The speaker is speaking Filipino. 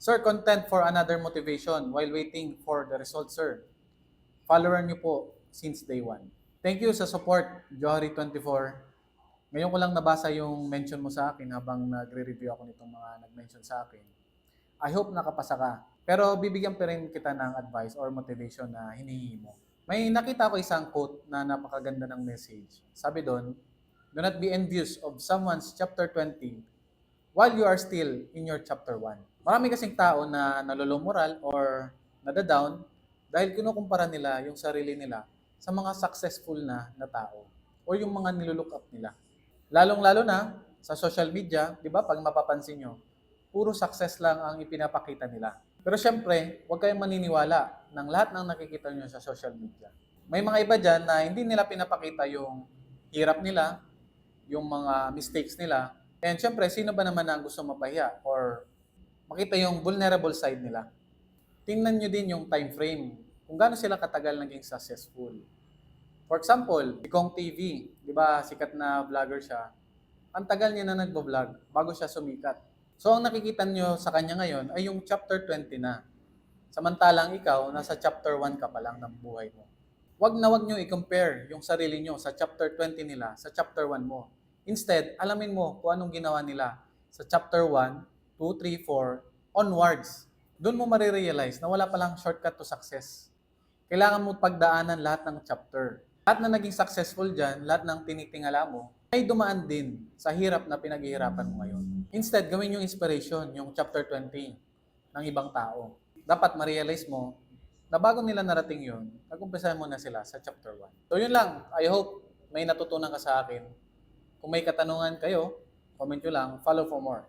Sir, content for another motivation while waiting for the result, sir. Follower niyo po since day one. Thank you sa support, Johari24. Ngayon ko lang nabasa yung mention mo sa akin habang nagre-review ako nitong mga nag-mention sa akin. I hope nakapasa ka. Pero bibigyan pa rin kita ng advice or motivation na hinihingi mo. May nakita ko isang quote na napakaganda ng message. Sabi doon, do not be envious of someone's chapter 20 while you are still in your chapter 1. Marami kasing tao na nalolomoral or nadadown dahil kinukumpara nila yung sarili nila sa mga successful na tao o yung mga nilulook up nila. Lalong-lalo na sa social media, di ba, pag mapapansin nyo, puro success lang ang ipinapakita nila. Pero syempre, huwag kayong maniniwala ng lahat ng nakikita nyo sa social media. May mga iba dyan na hindi nila pinapakita yung hirap nila, yung mga mistakes nila. And syempre, sino ba naman ang gusto mapahiya or makita yung vulnerable side nila? Tingnan nyo din yung time frame, kung gaano sila katagal naging successful. For example, si Kong TV, di ba, sikat na vlogger siya. Ang tagal niya na nagbo-vlog bago siya sumikat. So, ang nakikita nyo sa kanya ngayon ay yung chapter 20 na. Samantalang ikaw, nasa chapter 1 ka pa lang ng buhay mo. Wag nyo i-compare yung sarili nyo sa chapter 20 nila sa chapter 1 mo. Instead, alamin mo kung anong ginawa nila sa chapter 1, 2, 3, 4, onwards. Doon mo marirealize na wala palang shortcut to success. Kailangan mo pagdaanan lahat ng chapter. Lahat na naging successful dyan, lahat ng tinitingala mo, ay dumaan din sa hirap na pinaghihirapan mo ngayon. Instead, gawin yung inspiration, yung chapter 20 ng ibang tao. Dapat ma-realize mo na bago nila narating yun, nag-umpisahan mo na sila sa chapter 1. So yun lang, I hope may natutunan ka sa akin. Kung may katanungan kayo, comment nyo lang, follow for more.